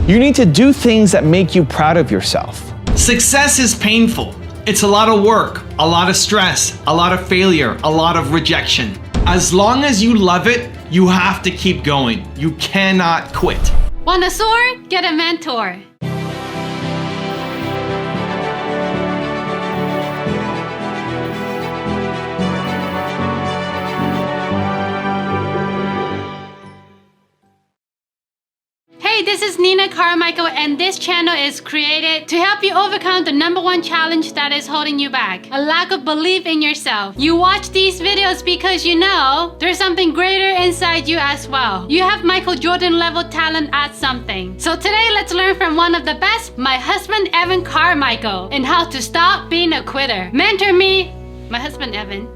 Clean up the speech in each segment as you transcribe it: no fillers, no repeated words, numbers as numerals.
You need to do things that make you proud of yourself. Success is painful. It's a lot of work, a lot of stress, a lot of failure, a lot of rejection. As long as you love it, you have to keep going. You cannot quit. Want a sword? Get a mentor. Hey, this is Nina Carmichael, and this channel is created to help you overcome the #1 challenge that is holding you back: a lack of belief in yourself. You watch these videos because you know there's something greater inside you as well. You have Michael Jordan level talent at something. So today, let's learn from one of the best, my husband Evan Carmichael, and how to stop being a quitter. Mentor me, my husband Evan.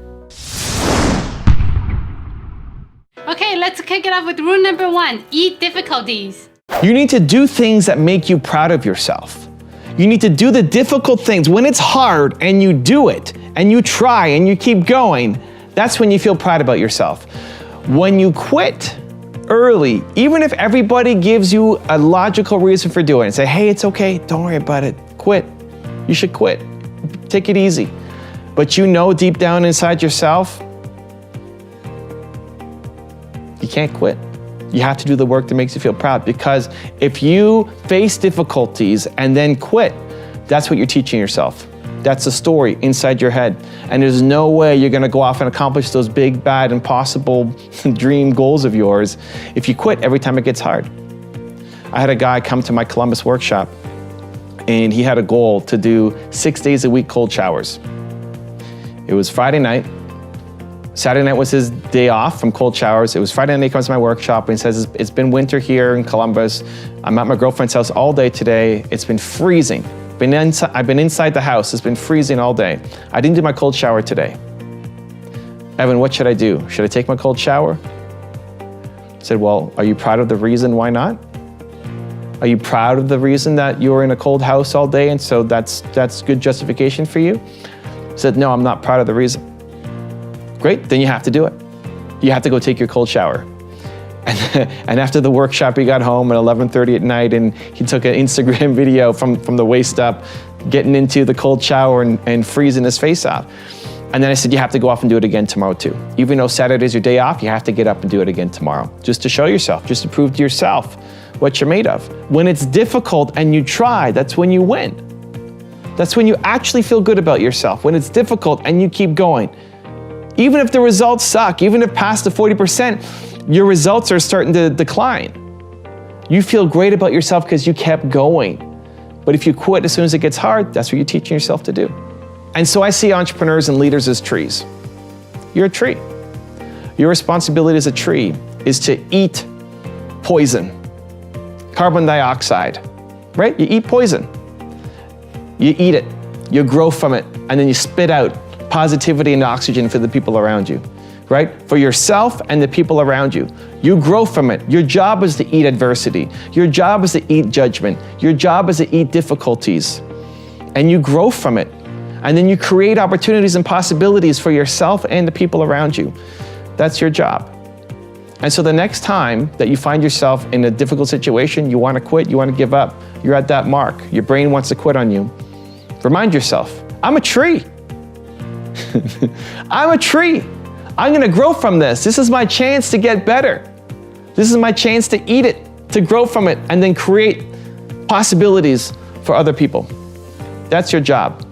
Okay, let's kick it off with rule number 1: eat difficulties. You need to do things that make you proud of yourself. You need to do the difficult things. When it's hard and you do it and you try and you keep going, that's when you feel proud about yourself. When you quit early, even if everybody gives you a logical reason for doing it, say, hey, it's okay, don't worry about it, quit. You should quit. Take it easy. But you know deep down inside yourself, you can't quit. You have to do the work that makes you feel proud, because if you face difficulties and then quit, that's what you're teaching yourself. That's a story inside your head. And there's no way you're gonna go off and accomplish those big, bad, impossible dream goals of yours if you quit every time it gets hard. I had a guy come to my Columbus workshop, and he had a goal to do 6 days a week cold showers. It was Friday night. Saturday night was his day off from cold showers. It was Friday night he comes to my workshop and he says, it's been winter here in Columbus. I'm at my girlfriend's house all day today. It's been freezing. I've been inside the house. It's been freezing all day. I didn't do my cold shower today. Evan, what should I do? Should I take my cold shower? I said, well, are you proud of the reason why not? Are you proud of the reason that you're in a cold house all day and so that's good justification for you? He said, no, I'm not proud of the reason. Great, then you have to do it. You have to go take your cold shower. And after the workshop, he got home at 11:30 at night and he took an Instagram video from the waist up, getting into the cold shower and freezing his face off. And then I said, you have to go off and do it again tomorrow too. Even though Saturday's your day off, you have to get up and do it again tomorrow, just to show yourself, just to prove to yourself what you're made of. When it's difficult and you try, that's when you win. That's when you actually feel good about yourself, when it's difficult and you keep going. Even if the results suck, even if past the 40%, your results are starting to decline. You feel great about yourself because you kept going. But if you quit as soon as it gets hard, that's what you're teaching yourself to do. And so I see entrepreneurs and leaders as trees. You're a tree. Your responsibility as a tree is to eat poison, carbon dioxide, right? You eat poison. You eat it, you grow from it, and then you spit out positivity and oxygen for the people around you, right? For yourself and the people around you. You grow from it. Your job is to eat adversity. Your job is to eat judgment. Your job is to eat difficulties. And you grow from it. And then you create opportunities and possibilities for yourself and the people around you. That's your job. And so the next time that you find yourself in a difficult situation, you want to quit, you want to give up, you're at that mark, your brain wants to quit on you, remind yourself, I'm a tree. I'm a tree. I'm gonna grow from this. This is my chance to get better. This is my chance to eat it, to grow from it, and then create possibilities for other people. That's your job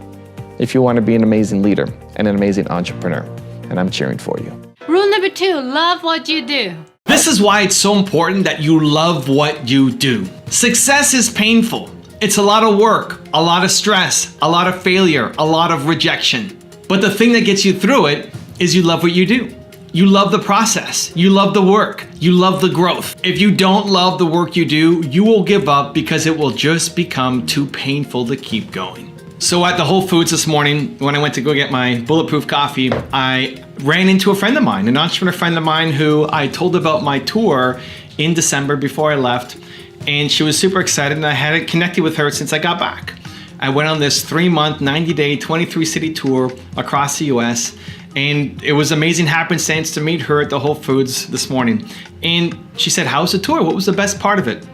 if you want to be an amazing leader and an amazing entrepreneur, and I'm cheering for you. Rule number 2, love what you do. This is why it's so important that you love what you do. Success is painful. It's a lot of work, a lot of stress, a lot of failure, a lot of rejection. But the thing that gets you through it is you love what you do. You love the process. You love the work. You love the growth. If you don't love the work you do, you will give up because it will just become too painful to keep going. So at the Whole Foods this morning, when I went to go get my bulletproof coffee, I ran into a friend of mine, an entrepreneur friend of mine who I told about my tour in December before I left. And she was super excited and I hadn't connected with her since I got back. I went on this 3-month, 90-day, 23-city tour across the US, and it was amazing happenstance to meet her at the Whole Foods this morning. And she said, how's the tour? What was the best part of it?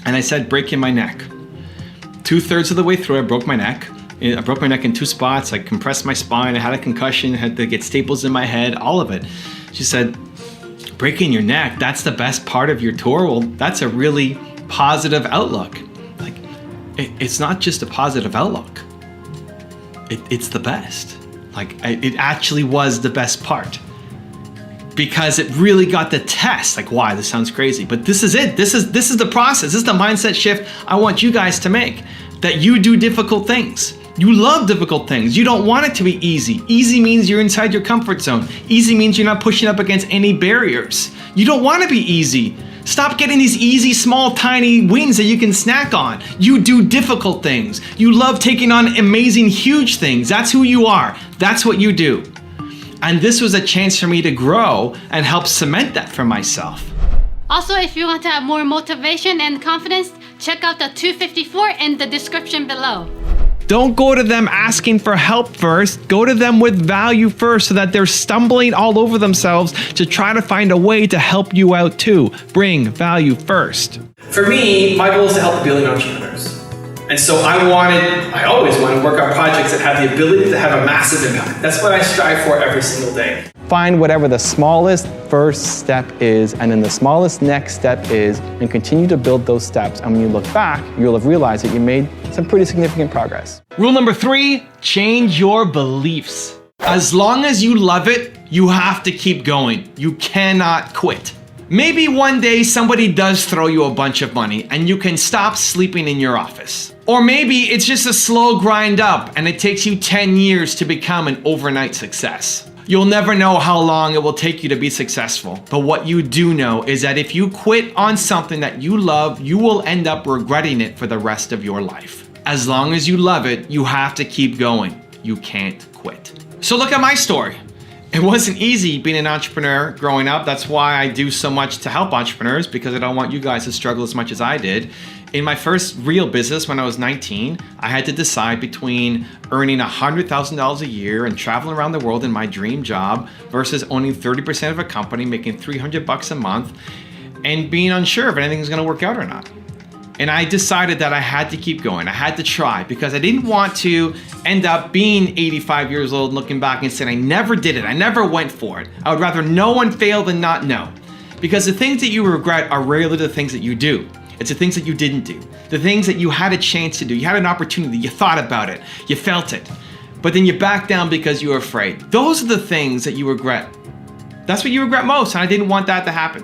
and I said, breaking my neck. 2/3 of the way through, I broke my neck. I broke my neck in 2 spots. I compressed my spine. I had a concussion, had to get staples in my head, all of it. She said, breaking your neck, that's the best part of your tour? Well, that's a really positive outlook. Like, it's not just a positive outlook. It's the best. Like, it actually was the best part. Because it really got the test. Like, why? This sounds crazy, but this is it. This is the process. This is the mindset shift I want you guys to make. That you do difficult things. You love difficult things. You don't want it to be easy. Easy means you're inside your comfort zone. Easy means you're not pushing up against any barriers. You don't want to be easy. Stop getting these easy, small, tiny wins that you can snack on. You do difficult things. You love taking on amazing, huge things. That's who you are. That's what you do. And this was a chance for me to grow and help cement that for myself. Also, if you want to have more motivation and confidence, check out the 254 in the description below. Don't go to them asking for help first. Go to them with value first so that they're stumbling all over themselves to try to find a way to help you out too. Bring value first. For me, my goal is to help a billion entrepreneurs. And so I always wanted to work on projects that have the ability to have a massive impact. That's what I strive for every single day. Find whatever the smallest first step is, and then the smallest next step is, and continue to build those steps. And when you look back, you'll have realized that you made some pretty significant progress. Rule number 3, change your beliefs. As long as you love it, you have to keep going. You cannot quit. Maybe one day somebody does throw you a bunch of money and you can stop sleeping in your office. Or maybe it's just a slow grind up and it takes you 10 years to become an overnight success. You'll never know how long it will take you to be successful. But what you do know is that if you quit on something that you love, you will end up regretting it for the rest of your life. As long as you love it, you have to keep going. You can't quit. So look at my story. It wasn't easy being an entrepreneur growing up. That's why I do so much to help entrepreneurs, because I don't want you guys to struggle as much as I did. In my first real business when I was 19, I had to decide between earning $100,000 a year and traveling around the world in my dream job versus owning 30% of a company, making $300 a month, and being unsure if anything was going to work out or not. And I decided that I had to keep going. I had to try, because I didn't want to end up being 85 years old looking back and saying, I never did it. I never went for it. I would rather know and fail than not know. Because the things that you regret are rarely the things that you do. It's the things that you didn't do. The things that you had a chance to do. You had an opportunity. You thought about it. You felt it. But then you backed down because you were afraid. Those are the things that you regret. That's what you regret most. And I didn't want that to happen.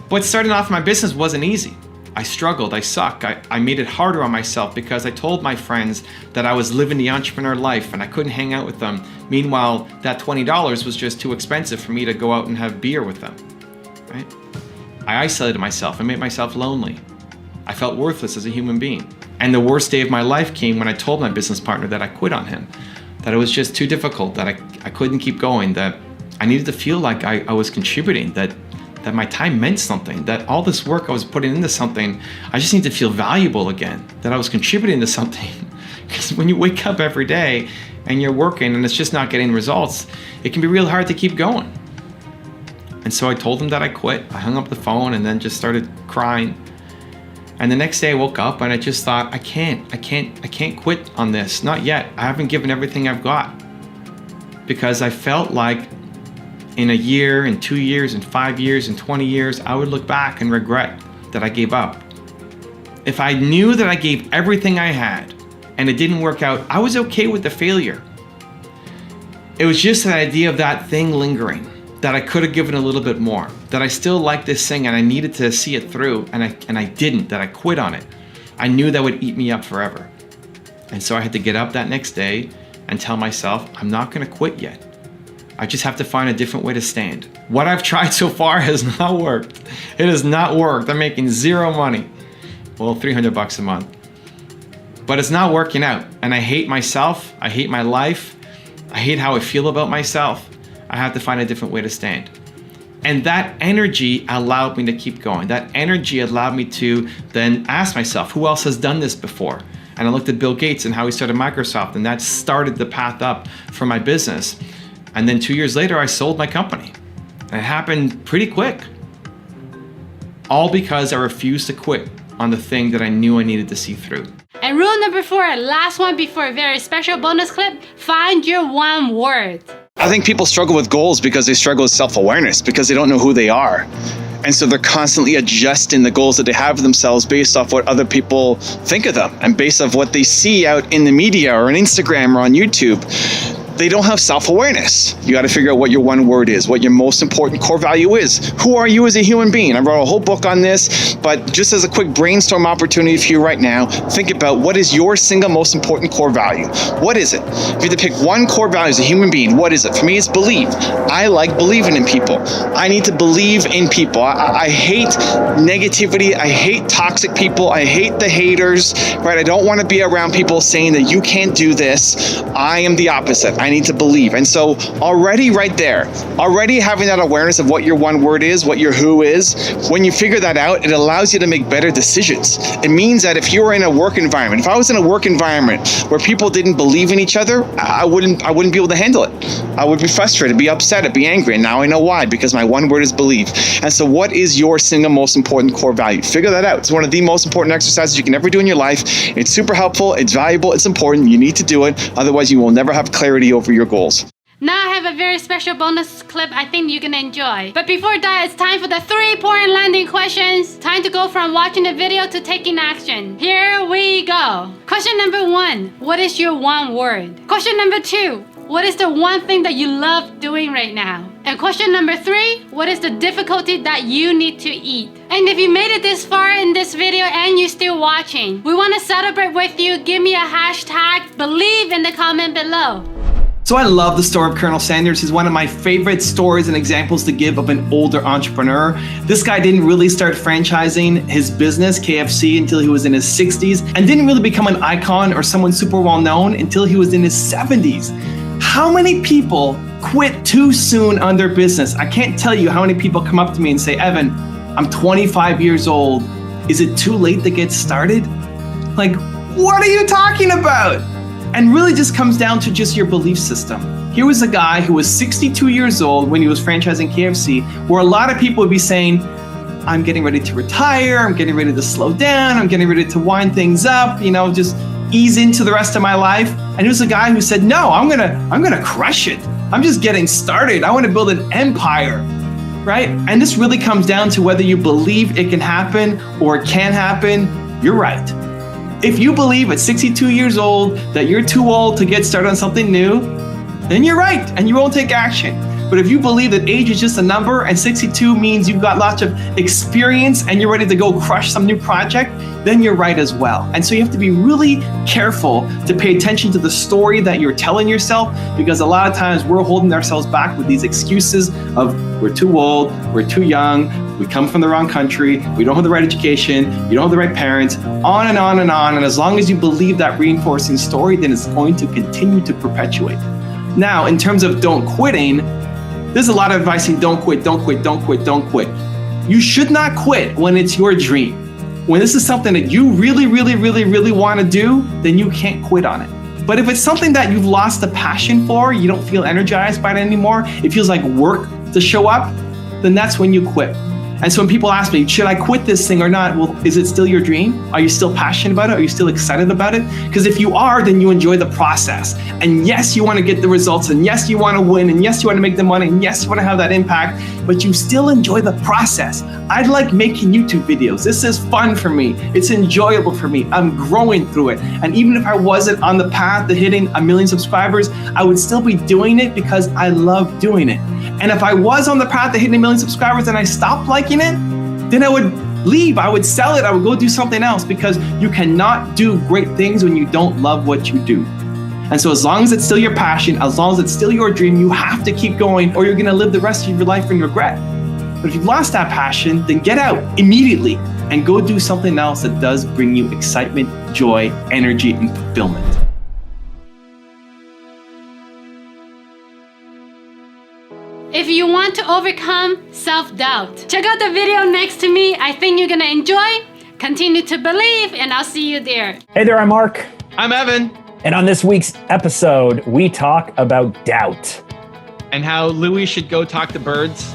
But starting off my business wasn't easy. I struggled, I sucked. I made it harder on myself because I told my friends that I was living the entrepreneur life and I couldn't hang out with them. Meanwhile, that $20 was just too expensive for me to go out and have beer with them, right? I isolated myself and made myself lonely. I felt worthless as a human being. And the worst day of my life came when I told my business partner that I quit on him, that it was just too difficult, that I couldn't keep going, that I needed to feel like I was contributing, that my time meant something, that all this work I was putting into something, I just need to feel valuable again, that I was contributing to something. Because when you wake up every day and you're working and it's just not getting results, it can be real hard to keep going. And so I told him that I quit. I hung up the phone and then just started crying. And the next day I woke up and I just thought, I can't quit on this, not yet. I haven't given everything I've got. Because I felt like in a year, in 2 years, in 5 years, in 20 years, I would look back and regret that I gave up. If I knew that I gave everything I had and it didn't work out, I was okay with the failure. It was just the idea of that thing lingering, that I could have given a little bit more, that I still liked this thing and I needed to see it through, and I didn't, that I quit on it. I knew that would eat me up forever. And so I had to get up that next day and tell myself, I'm not gonna quit yet. I just have to find a different way to stand. What I've tried so far has not worked. It has not worked. I'm making zero money. Well, $300 a month. But it's not working out. And I hate myself. I hate my life. I hate how I feel about myself. I have to find a different way to stand. And that energy allowed me to keep going. That energy allowed me to then ask myself, who else has done this before? And I looked at Bill Gates and how he started Microsoft, and that started the path up for my business. And then 2 years later, I sold my company. And it happened pretty quick. All because I refused to quit. on the thing that I knew I needed to see through. And rule number 4, last one before a very special bonus clip, find your one word. I think people struggle with goals because they struggle with self-awareness, because they don't know who they are. And so they're constantly adjusting the goals that they have for themselves based off what other people think of them and based off what they see out in the media or on Instagram or on YouTube. They don't have self-awareness. You got to figure out what your one word is, what your most important core value is. Who are you as a human being? I wrote a whole book on this, but just as a quick brainstorm opportunity for you right now, think about what is your single most important core value. What is it? If you had to pick one core value as a human being, what is it? For me, it's believe. I like believing in people. I need to believe in people. I hate negativity. I hate toxic people. I hate the haters, right? I don't want to be around people saying that you can't do this. I am the opposite. I need to believe. And so already right there, already having that awareness of what your one word is, what your who is, when you figure that out, it allows you to make better decisions. It means that if you were in a work environment, if I was in a work environment where people didn't believe in each other, I wouldn't be able to handle it. I would be frustrated, be upset, I'd be angry. And now I know why, because my one word is believe. And so what is your single most important core value? Figure that out. It's one of the most important exercises you can ever do in your life. It's super helpful, it's valuable, it's important. You need to do it. Otherwise you will never have clarity over your goals. Now I have a very special bonus clip I think you're gonna enjoy. But before that, it's time for the 3 important landing questions. Time to go from watching the video to taking action. Here we go. Question number 1, what is your one word? Question number 2, what is the one thing that you love doing right now? And question number 3, what is the difficulty that you need to eat? And if you made it this far in this video and you're still watching, we want to celebrate with you. Give me a hashtag believe in the comment below. So I love the story of Colonel Sanders. He's one of my favorite stories and examples to give of an older entrepreneur. This guy didn't really start franchising his business, KFC, until he was in his 60s, and didn't really become an icon or someone super well known until he was in his 70s. How many people quit too soon on their business? I can't tell you how many people come up to me and say, Evan, I'm 25 years old. Is it too late to get started? Like, what are you talking about? And really just comes down to just your belief system. Here was a guy who was 62 years old when he was franchising KFC, where a lot of people would be saying, I'm getting ready to retire, I'm getting ready to slow down, I'm getting ready to wind things up, just ease into the rest of my life. And he was a guy who said, no, I'm gonna crush it. I'm just getting started. I want to build an empire, right? And this really comes down to whether you believe it can happen or it can happen. You're right. If you believe at 62 years old that you're too old to get started on something new, then you're right and you won't take action. But if you believe that age is just a number and 62 means you've got lots of experience and you're ready to go crush some new project, then you're right as well. And so you have to be really careful to pay attention to the story that you're telling yourself, because a lot of times we're holding ourselves back with these excuses of we're too old, we're too young, we come from the wrong country, we don't have the right education, you don't have the right parents, on and on and on. And as long as you believe that reinforcing story, then it's going to continue to perpetuate. Now, in terms of don't quitting, there's a lot of advice saying don't quit, don't quit, don't quit, don't quit. You should not quit when it's your dream. When this is something that you really, really, really, really want to do, then you can't quit on it. But if it's something that you've lost the passion for, you don't feel energized by it anymore, it feels like work to show up, then that's when you quit. And so when people ask me, should I quit this thing or not? Well, is it still your dream? Are you still passionate about it? Are you still excited about it? Because if you are, then you enjoy the process. And yes, you want to get the results. And yes, you want to win. And yes, you want to make the money. And yes, you want to have that impact. But you still enjoy the process. I like making YouTube videos. This is fun for me. It's enjoyable for me. I'm growing through it. And even if I wasn't on the path to hitting 1 million subscribers, I would still be doing it because I love doing it. And if I was on the path to hitting 1 million subscribers and I stopped liking it, then I would leave, I would sell it, I would go do something else, because you cannot do great things when you don't love what you do. And so as long as it's still your passion, as long as it's still your dream, you have to keep going or you're gonna live the rest of your life in regret. But if you've lost that passion, then get out immediately and go do something else that does bring you excitement, joy, energy, and fulfillment. If you want to overcome self-doubt, check out the video next to me. I think you're gonna enjoy. Continue to believe, and I'll see you there. Hey there, I'm Mark. I'm Evan. And on this week's episode, we talk about doubt. And how Louis should go talk to birds.